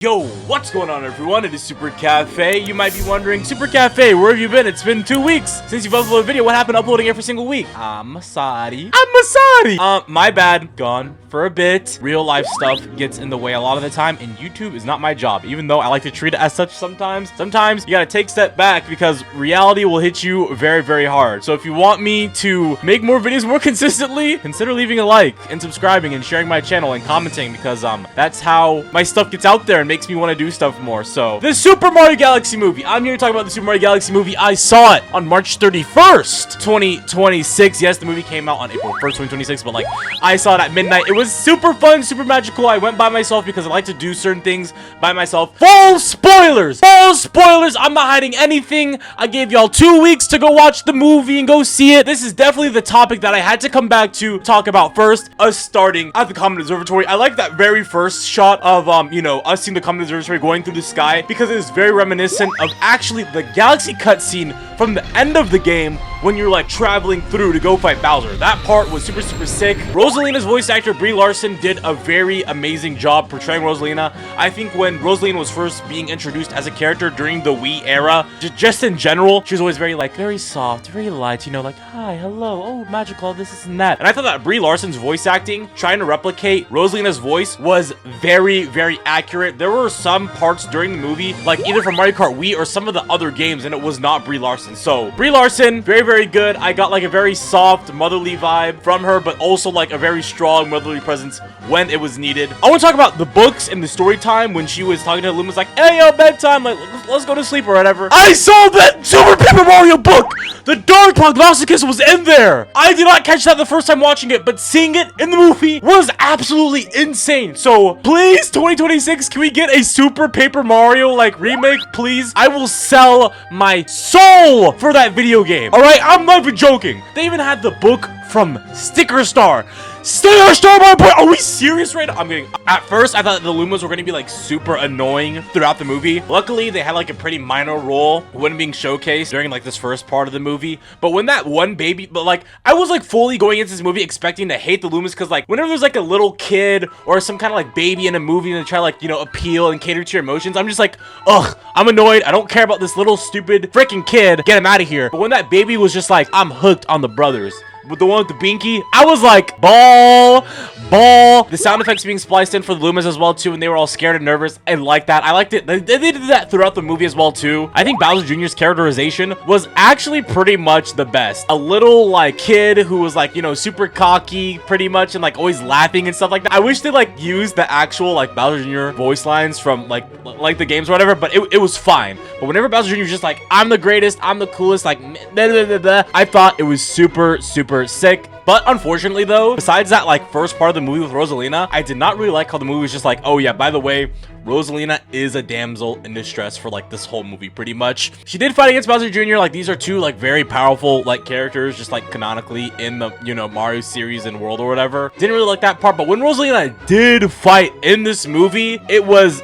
Yo, what's going on everyone? It is Super Cafe. You might be wondering, Super Cafe, where have you been? It's been 2 weeks since you've uploaded a video. What happened uploading every single week? I'm sorry. My bad. Gone for a bit. Real life stuff gets in the way a lot of the time, and YouTube is not my job, even though I like to treat it as such sometimes. Sometimes you gotta take a step back because reality will hit you very, very hard. So if you want me to make more videos more consistently, consider leaving a like and subscribing and sharing my channel and commenting, because that's how my stuff gets out there and makes me want to do stuff more. So the Super Mario Galaxy movie. I'm here to talk about the Super Mario Galaxy movie. I saw it on March 31st, 2026. Yes, the movie came out on April 1st, 2026, but like I saw it at midnight. It was super fun, super magical. I went by myself because I like to do certain things by myself. Full spoilers. Full spoilers. I'm not hiding anything. I gave y'all 2 weeks to go watch the movie and go see it. This is definitely the topic that I had to come back to talk about first. Us starting at the Comet Observatory. I like that very first shot of us seeing the Comet Observatory going through the sky, because it is very reminiscent of actually the Galaxy cutscene from the end of the game when you're like traveling through to go fight Bowser. That part was super, super sick. Rosalina's voice actor, Brie Larson, did a very amazing job portraying Rosalina. I think when Rosalina was first being introduced as a character during the Wii era, just in general, she was always very soft, very light, you know, like, hi, hello, oh, magical, this and that. And I thought that Brie Larson's voice acting, trying to replicate Rosalina's voice, was very, very accurate. There were some parts during the movie, like either from Mario Kart Wii or some of the other games, and it was not Brie Larson. So Brie Larson, very, very good. I got like a very soft motherly vibe from her, but also like a very strong motherly presence when it was needed. I want to talk about the books and the story time when she was talking to Luma's like, hey, yo, bedtime, like, let's go to sleep or whatever. I saw that Super Paper Mario book! The Dark Prognosticus was in there! I did not catch that the first time watching it, but seeing it in the movie was absolutely insane. So please, 2026, can we get a Super Paper Mario like remake, please? I will sell my soul for that video game. All right, I'm not even joking. They even had the book from Sticker Star. Sticker Star, my boy. Are we serious right now? I'm getting. At first, I thought the Lumas were going to be like super annoying throughout the movie. Luckily, they had like a pretty minor role when being showcased during like this first part of the movie. But when that one baby, I was like fully going into this movie expecting to hate the Lumas, because like whenever there's like a little kid or some kind of like baby in a movie and they try like, you know, appeal and cater to your emotions, I'm just like, ugh, I'm annoyed. I don't care about this little stupid freaking kid. Get him out of here. But when that baby was just like, I'm hooked on the brothers, with the one with the binky, I was like, ball. The sound effects being spliced in for the Lumas as well too, and they were all scared and nervous. I like that. I liked it. They did that throughout the movie as well too. I think Bowser Jr.'s characterization was actually pretty much the best. A little like kid who was like, you know, super cocky pretty much, and like always laughing and stuff like that. I wish they like used the actual like Bowser Jr. voice lines from like the games or whatever, but it was fine. But whenever Bowser Jr. was just like, I'm the greatest, I'm the coolest, like I thought it was super sick. But unfortunately though, besides that like first part of the movie with Rosalina, I did not really like how the movie was just like, oh yeah, by the way, Rosalina is a damsel in distress for like this whole movie pretty much. She did fight against Bowser Jr. Like these are two like very powerful like characters just like canonically in the, you know, Mario series and world or whatever. Didn't really like that part, but when Rosalina did fight in this movie, it was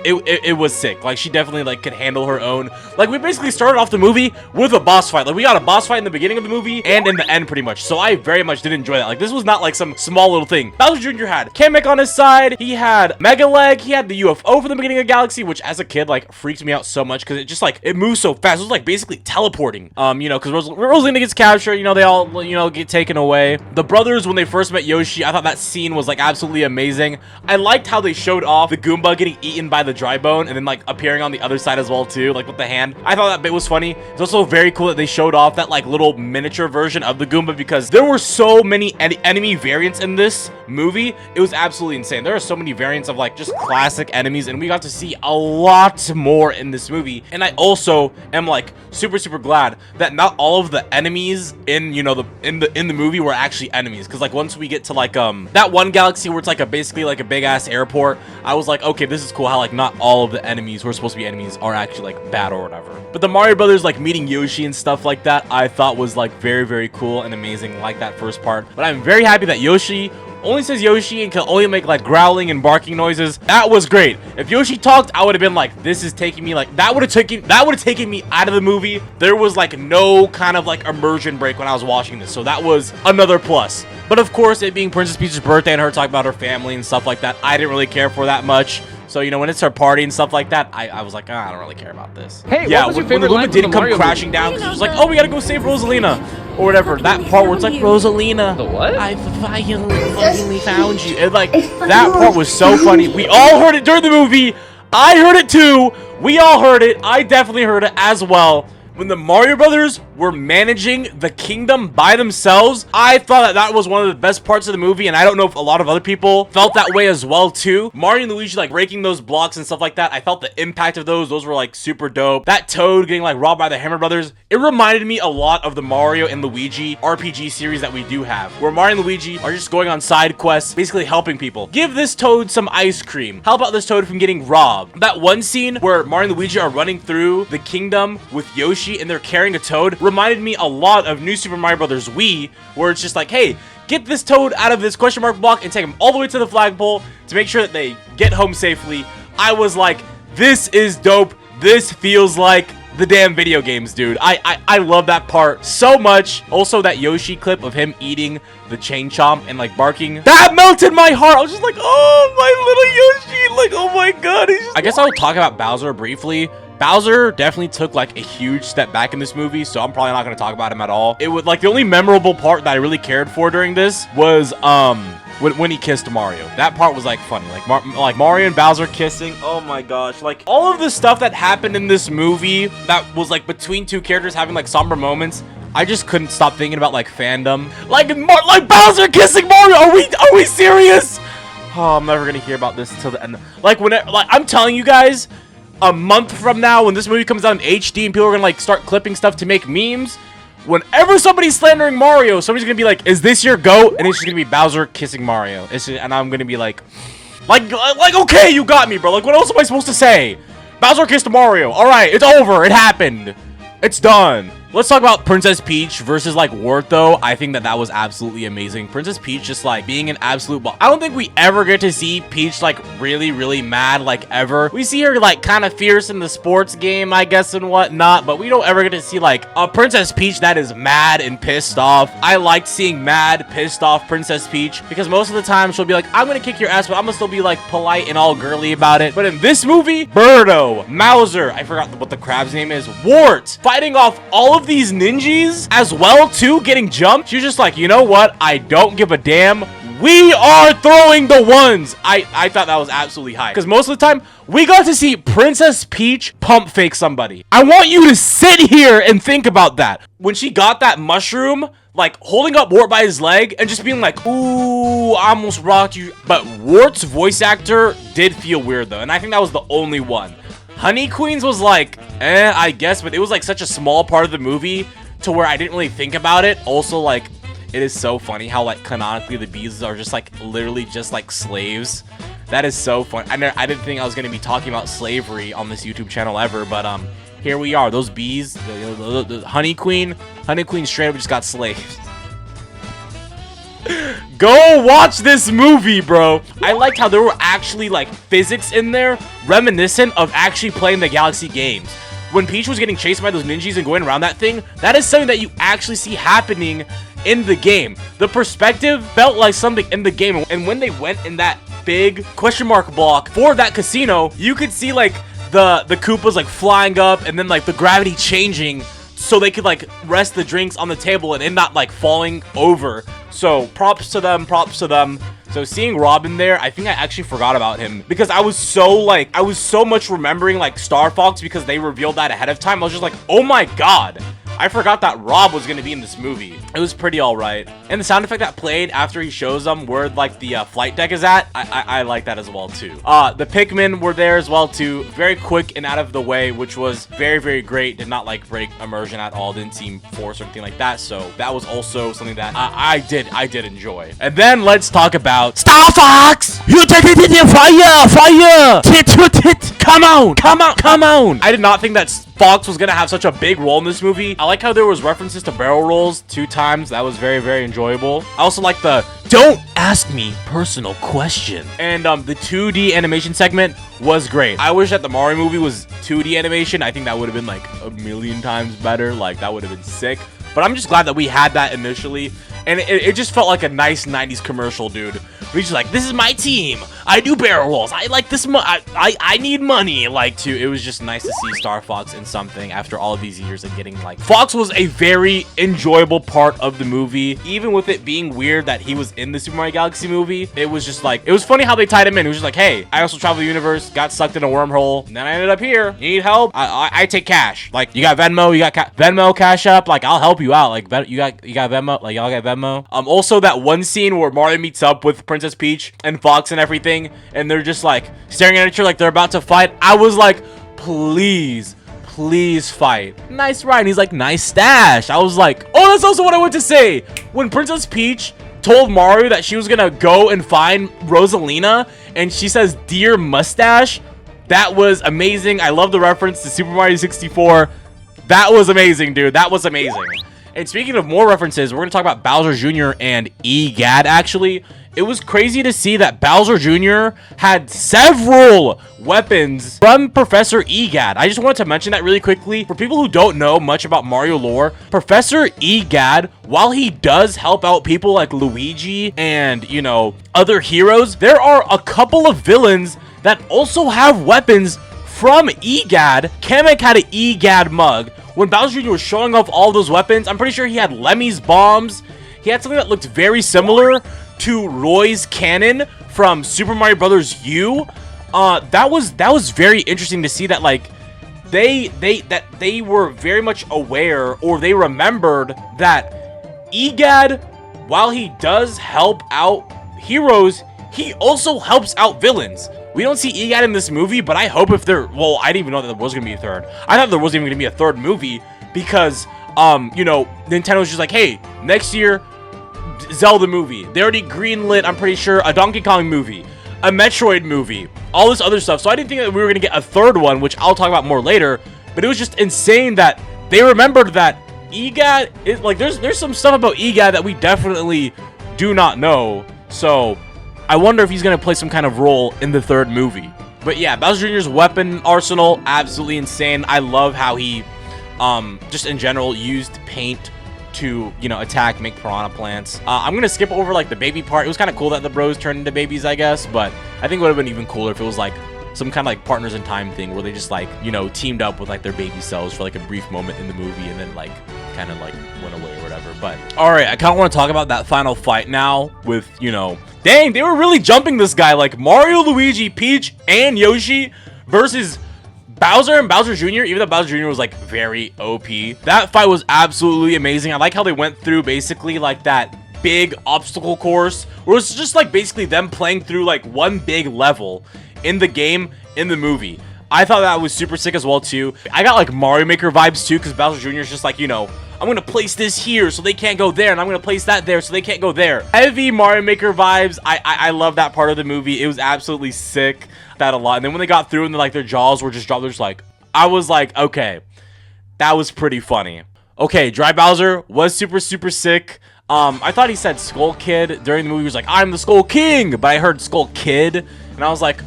sick. Like she definitely like could handle her own. Like we basically started off the movie with a boss fight. Like we got a boss fight in the beginning of the movie and in the end pretty much. So I very much did enjoy that. Like this was not like some small little thing. Bowser Jr. had Kamek on his side. He had Mega Leg. He had the UFO from the beginning of Galaxy, which as a kid like freaked me out so much because it just like it moves so fast. It was like basically teleporting. You know, because Rosalina gets captured. You know, they all, you know, get taken away. The brothers, when they first met Yoshi, I thought that scene was like absolutely amazing. I liked how they showed off the Goomba getting eaten by the dry bone and then like appearing on the other side as well too, like with the hand. I thought that bit was funny. It's also very cool that they showed off that like little miniature version of the Goomba, because there were so many enemy variants in this movie. It was absolutely insane. There are so many variants of like just classic enemies, and we got to see a lot more in this movie. And I also am like super glad that not all of the enemies in, you know, in the movie were actually enemies, because like once we get to like that one galaxy where it's like basically like a big ass airport, I was like, okay, this is cool how like not all of the enemies who are supposed to be enemies are actually like bad or whatever. But the Mario Brothers like meeting Yoshi and stuff like that, I thought was like very cool and amazing, like that first part. But I'm very happy that Yoshi only says Yoshi and can only make like growling and barking noises. That was great. If Yoshi talked, I would have been like, this is taking me like, that would have taken me out of the movie. There was like no kind of like immersion break when I was watching this, so that was another plus. But of course, it being Princess Peach's birthday and her talking about her family and stuff like that, I didn't really care for that much. So So, you know, when it's her party and stuff like that, I was like, I don't really care about this. Hey, yeah, what was your when favorite the line Luma from didn't the come Mario crashing down, because it was like, oh, we gotta go save Rosalina or whatever. That part where it's like, Rosalina, The what? I finally found you. And like, that part was so funny. We all heard it during the movie. I heard it too. We all heard it. I definitely heard it as well. When the Mario Brothers were managing the kingdom by themselves, I thought that that was one of the best parts of the movie, and I don't know if a lot of other people felt that way as well too. Mario and Luigi like breaking those blocks and stuff like that, I felt the impact of those were like super dope. That Toad getting like robbed by the Hammer Brothers, it reminded me a lot of the Mario and Luigi RPG series that we do have, where Mario and Luigi are just going on side quests, basically helping people. Give this Toad some ice cream. Help out this Toad from getting robbed. That one scene where Mario and Luigi are running through the kingdom with Yoshi and they're carrying a Toad reminded me a lot of New Super Mario Bros. Wii, where it's just like, hey, get this Toad out of this question mark block and take him all the way to the flagpole to make sure that they get home safely. I was like, this is dope. This feels like the damn video games, dude. I love that part so much. Also, that Yoshi clip of him eating the chain chomp and like barking, that melted my heart. I was just like, oh, my little Yoshi, like, oh my god. I guess I'll talk about Bowser briefly. Bowser definitely took like a huge step back in this movie, so I'm probably not going to talk about him at all. It was like the only memorable part that I really cared for during this was when he kissed Mario. That part was like funny, like Mario and Bowser kissing. Oh my gosh, like all of the stuff that happened in this movie that was like between two characters having like somber moments. I just couldn't stop thinking about like fandom, like Bowser kissing Mario. Are we serious? Oh, I'm never gonna hear about this until the end. Like I'm telling you guys, a month from now, when this movie comes out in HD and people are gonna like start clipping stuff to make memes, whenever somebody's slandering Mario, somebody's gonna be like, is this your GOAT? And it's just gonna be Bowser kissing Mario. And I'm gonna be like, okay, you got me, bro. Like, what else am I supposed to say? Bowser kissed Mario. All right, it's over. It happened. It's done. Let's talk about Princess Peach versus like Wart though. I think that was absolutely amazing. Princess Peach just like being an absolute ball. I don't think we ever get to see Peach like really mad like ever. We see her like kind of fierce in the sports game, I guess, and whatnot, but we don't ever get to see like a Princess Peach that is mad and pissed off. I liked seeing mad, pissed off Princess Peach because most of the time she'll be like, I'm gonna kick your ass, but I'm gonna still be like polite and all girly about it. But in this movie, Birdo, Mauser, I forgot what the crab's name is, Wart, fighting off all of these ninjas as well too, getting jumped. She's just like, you know what? I don't give a damn. We are throwing the ones. I thought that was absolutely high because most of the time we got to see Princess Peach pump fake somebody. I want you to sit here and think about that. When she got that mushroom, like holding up Wart by his leg and just being like, ooh, I almost rocked you. But Wart's voice actor did feel weird though, and I think that was the only one. Honey Queens was like, I guess, but it was like such a small part of the movie to where I didn't really think about it. Also, like, it is so funny how like canonically the bees are just like literally just like slaves. That is so fun. I didn't think I was going to be talking about slavery on this YouTube channel ever, but here we are. Those bees, the Honey Queen straight up just got slaves. Go watch this movie, bro. I liked how there were actually like physics in there reminiscent of actually playing the Galaxy games. When Peach was getting chased by those ninjas and going around that thing, that is something that you actually see happening in the game. The perspective felt like something in the game, and when they went in that big question mark block for that casino, you could see like the Koopas like flying up and then like the gravity changing so they could like rest the drinks on the table and it not like falling over. So props to them, props to them. So seeing Robin there, I think I actually forgot about him because I was so much remembering like Star Fox because they revealed that ahead of time. I was just like, oh my god, I forgot that Rob was going to be in this movie. It was pretty all right. And the sound effect that played after he shows them where like the flight deck is at, I like that as well too. The Pikmin were there as well too. Very quick and out of the way, which was very great. Did not like break immersion at all. Didn't seem forced or anything like that. So that was also something that I did enjoy. And then let's talk about Star Fox. You did it, fire. Tit. Come on. I did not think that Fox was gonna have such a big role in this movie. I like how there was references to barrel rolls 2 times. That was very enjoyable. I also like the don't ask me personal question. And the 2D animation segment was great. I wish that the Mario movie was 2D animation. I think that would have been like a million times better. Like that would have been sick. But I'm just glad that we had that initially. And it just felt like a nice 90s commercial, dude. Luigi's like, this is my team. I do barrel rolls. I like this. I need money. Like, it was just nice to see Star Fox in something after all of these years and getting like. Fox was a very enjoyable part of the movie, even with it being weird that he was in the Super Mario Galaxy movie. It was just like, it was funny how they tied him in. It was just like, hey, I also travel the universe, got sucked in a wormhole, and then I ended up here. You need help? I take cash. Like, you got Venmo, you got Venmo, Cash App. Like, I'll help you out. Like, you got Venmo. Like, y'all got Venmo. Also that one scene where Mario meets up with Princess Peach and Fox and everything, and they're just like staring at each other like they're about to fight. I was like, please fight. Nice ride. And he's like, nice stash. I was like, oh, that's also what I want to say. When Princess Peach told Mario that she was gonna go and find Rosalina, and she says, dear mustache, that was amazing. I love the reference to Super Mario 64. That was amazing, dude. That was amazing. And speaking of more references, we're gonna talk about Bowser Jr. and EGAD. Actually, it was crazy to see that Bowser Jr. had several weapons from Professor EGAD. I just wanted to mention that really quickly. For people who don't know much about Mario lore, Professor EGAD, while he does help out people like Luigi and, you know, other heroes, there are a couple of villains that also have weapons from EGAD. Kamek had an EGAD mug. When Bowser Jr. was showing off all those weapons, I'm pretty sure he had Lemmy's bombs. He had something that looked very similar to Roy's cannon from Super Mario Brothers U. That was very interesting to see that, like, they were very much aware, or they remembered that EGAD, while he does help out heroes, he also helps out villains. We don't see EGAD in this movie, but I hope if there... Well, I didn't even know that there was going to be a third. I thought there wasn't even going to be a third movie because, you know, Nintendo's just like, hey, next year, Zelda movie. They already greenlit, I'm pretty sure, a Donkey Kong movie, a Metroid movie, all this other stuff. So I didn't think that we were going to get a third one, which I'll talk about more later. But it was just insane that they remembered that EGAD is... Like, there's some stuff about EGAD that we definitely do not know. So I wonder if he's going to play some kind of role in the third movie. But yeah, Bowser Jr.'s weapon arsenal, absolutely insane. I love how he, just in general, used paint to, you know, attack, make piranha plants. I'm going to skip over, like, the baby part. It was kind of cool that the bros turned into babies, I guess. But I think it would have been even cooler if it was, like, some kind of, like, Partners in Time thing where they just, like, you know, teamed up with, like, their baby selves for, like, a brief moment in the movie and then, like, kind of, like, went away or whatever. But alright, I kind of want to talk about that final fight now with, you know, dang, they were really jumping this guy. Like, Mario, Luigi, Peach, and Yoshi versus Bowser and Bowser Jr., even though Bowser Jr. was, like, very OP. That fight was absolutely amazing. I like how they went through, basically, like, that big obstacle course, where it was just, like, basically them playing through, like, one big level in the game, in the movie. I thought that was super sick as well, too. I got, like, Mario Maker vibes, too, because Bowser Jr. is just, like, you know, I'm going to place this here so they can't go there, and I'm going to place that there so they can't go there. Heavy Mario Maker vibes. I love that part of the movie. It was absolutely sick. That a lot. And then when they got through and like their jaws were just dropped, they're just like, I was like, okay, that was pretty funny. Okay, Dry Bowser was super sick. I thought he said Skull Kid during the movie. He was like, I'm the Skull King, but I heard Skull Kid, and I was like,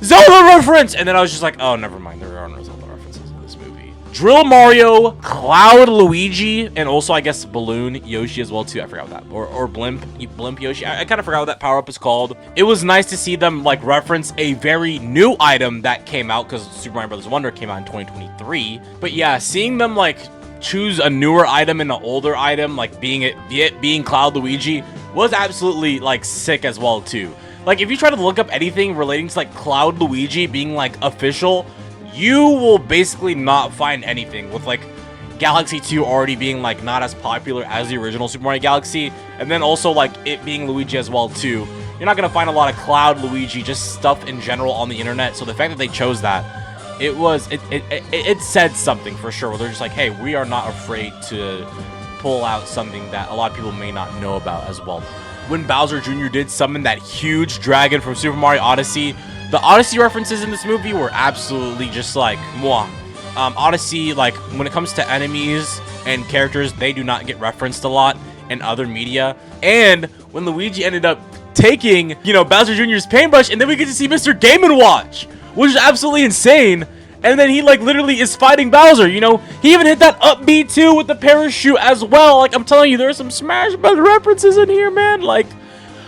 Zelda reference. And then I was just like, oh, never mind, there are no Zelda references in this movie. Drill Mario, Cloud Luigi, and also I guess Balloon Yoshi as well too. I forgot what that, or Blimp Yoshi. I kind of forgot what that power up is called. It was nice to see them like reference a very new item that came out because Super Mario Bros. Wonder came out in 2023. But yeah, seeing them like choose a newer item and an older item, like being Cloud Luigi, was absolutely like sick as well too. Like if you try to look up anything relating to like Cloud Luigi being like official, you will basically not find anything, with like Galaxy 2 already being like not as popular as the original Super Mario Galaxy, and then also like it being Luigi as well too. You're not gonna find a lot of Cloud Luigi, just stuff in general on the internet. So the fact that they chose that, it said something for sure, where they're just like, hey, we are not afraid to pull out something that a lot of people may not know about as well. When Bowser Jr. did summon that huge dragon from Super Mario Odyssey, the Odyssey references in this movie were absolutely just like, mwah. Odyssey, like, when it comes to enemies and characters, they do not get referenced a lot in other media. And when Luigi ended up taking, you know, Bowser Jr.'s paintbrush, and then we get to see Mr. Game & Watch, which is absolutely insane. And then he, like, literally is fighting Bowser, you know? He even hit that up B too with the parachute as well. Like, I'm telling you, there are some Smash Bros. References in here, man. Like,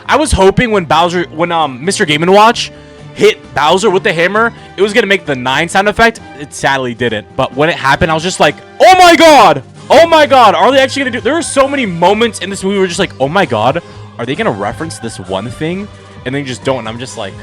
I was hoping when Mr. Game & Watch hit Bowser with the hammer, it was gonna make the 9 sound effect. It sadly didn't. But when it happened, I was just like, oh my god! Oh my god, are they actually gonna do? There are so many moments in this movie where we're just like, oh my god, are they gonna reference this one thing? And then you just don't, and I'm just like,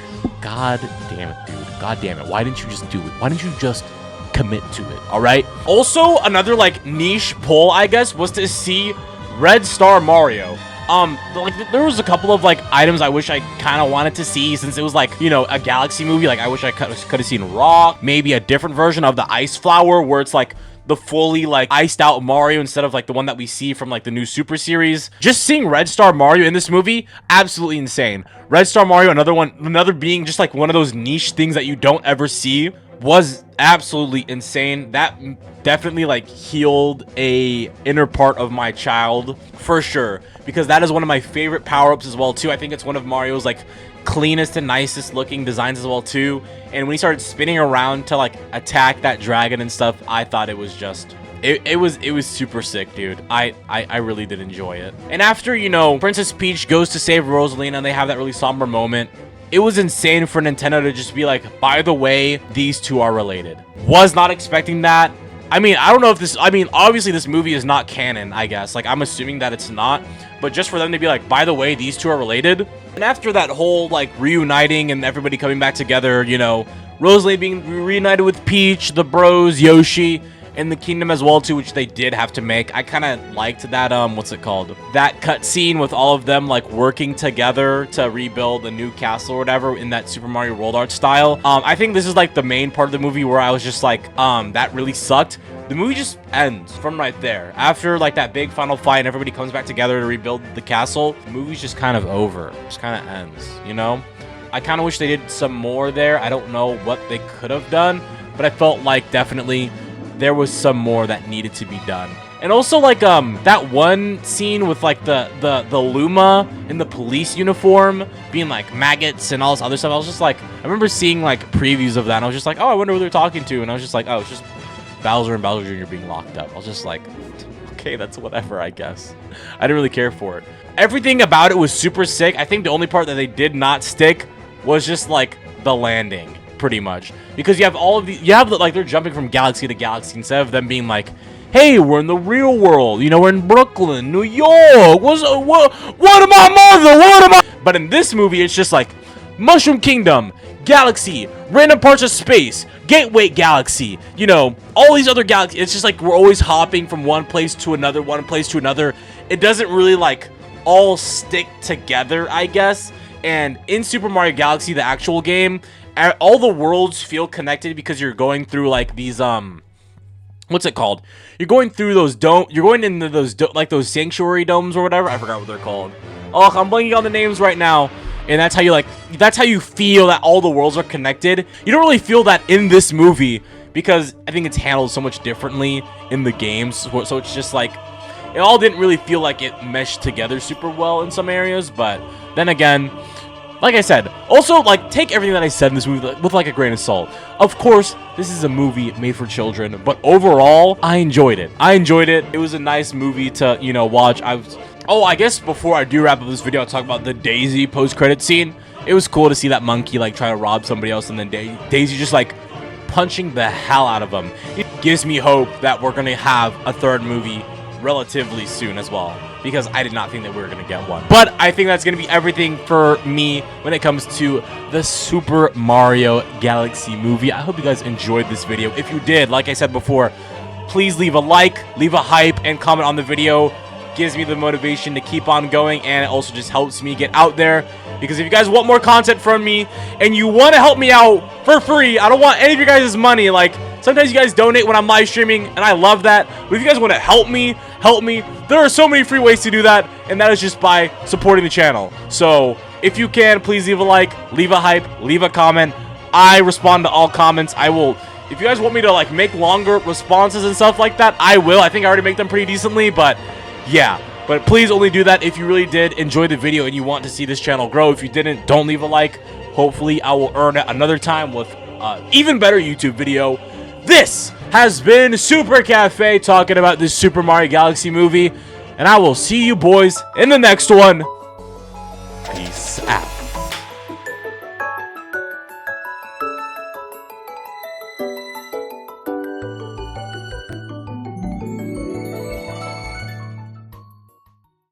god damn it, dude. God damn it. Why didn't you just do it? Why didn't you just commit to it? All right. Also, another like niche pull, I guess, was to see Red Star Mario. Like there was a couple of like items I wish I kind of wanted to see, since it was like, you know, a Galaxy movie. Like I wish I could have seen Rock, maybe a different version of the Ice Flower where it's like the fully like iced out Mario instead of like the one that we see from like the new Super series. Just seeing Red Star Mario in this movie, absolutely insane. Red Star Mario, another being just like one of those niche things that you don't ever see, was absolutely insane. That definitely like healed a inner part of my child for sure, because that is one of my favorite power-ups as well too. I think it's one of Mario's like cleanest and nicest looking designs as well too. And when he started spinning around to like attack that dragon and stuff, I thought it was just it was super sick, dude. I really did enjoy it. And after, you know, Princess Peach goes to save Rosalina and they have that really somber moment, it was insane for Nintendo to just be like, by the way, these two are related. Was not expecting that. I mean, I don't know if this, I mean, obviously this movie is not canon, I guess. Like, I'm assuming that it's not. But just for them to be like, by the way, these two are related. And after that whole, like, reuniting and everybody coming back together, you know, Rosalie being reunited with Peach, the bros, Yoshi, and the kingdom as well, too, which they did have to make. I kind of liked that, what's it called? That cutscene with all of them, like, working together to rebuild a new castle or whatever in that Super Mario World art style. I think this is, like, the main part of the movie where I was just like, that really sucked. The movie just ends from right there. After, like, that big final fight and everybody comes back together to rebuild the castle, the movie's just kind of over. Just kind of ends, you know? I kind of wish they did some more there. I don't know what they could have done, but I felt like definitely there was some more that needed to be done. And also, like, that one scene with, like, the Luma in the police uniform being, like, maggots and all this other stuff. I was just, like, I remember seeing, like, previews of that, and I was just like, oh, I wonder who they're talking to. And I was just like, oh, it's just Bowser and Bowser Jr. being locked up. I was just like, okay, that's whatever, I guess. I didn't really care for it. Everything about it was super sick. I think the only part that they did not stick was just, like, the landing. Pretty much, because you have all of the, like, they're jumping from galaxy to galaxy instead of them being like, hey, we're in the real world, you know, we're in Brooklyn, New York, what am I, mother, what am I? But in this movie, it's just like Mushroom Kingdom, galaxy, random parts of space, Gateway Galaxy, you know, all these other galaxies. It's just like we're always hopping from one place to another, It doesn't really like all stick together, I guess. And in Super Mario Galaxy, the actual game, all the worlds feel connected because you're going through like these what's it called? You're going through those you're going into those like those sanctuary domes or whatever. I forgot what they're called. Oh, I'm blanking on the names right now. And that's how you feel that all the worlds are connected. You don't really feel that in this movie because I think it's handled so much differently in the games. So it's just like it all didn't really feel like it meshed together super well in some areas, but then again, like I said, also, like, take everything that I said in this movie with, like, a grain of salt. Of course, this is a movie made for children, but overall, I enjoyed it. It was a nice movie to, you know, watch. I guess before I do wrap up this video, I'll talk about the Daisy post-credit scene. It was cool to see that monkey, like, try to rob somebody else, and then Daisy just, like, punching the hell out of him. It gives me hope that we're gonna have a third movie relatively soon as well, because I did not think that we were going to get one. But I think that's going to be everything for me when it comes to the Super Mario Galaxy movie. I hope you guys enjoyed this video. If you did, like I said before, please leave a like, leave a hype, and comment on the video. Gives me the motivation to keep on going, and it also just helps me get out there, because if you guys want more content from me and you want to help me out for free, I don't want any of you guys' money. Like, sometimes you guys donate when I'm live streaming, and I love that. But if you guys want to help me, there are so many free ways to do that, and that is just by supporting the channel. So if you can, please leave a like, leave a hype, leave a comment. I respond to all comments. I will, if you guys want me to like make longer responses and stuff like that, I will. I think I already make them pretty decently, but yeah. But please only do that if you really did enjoy the video and you want to see this channel grow. If you didn't, don't leave a like. Hopefully I will earn it another time with even better YouTube video. This has been Super Cafe talking about this Super Mario Galaxy movie, and I will see you boys in the next one. Peace. Peace out.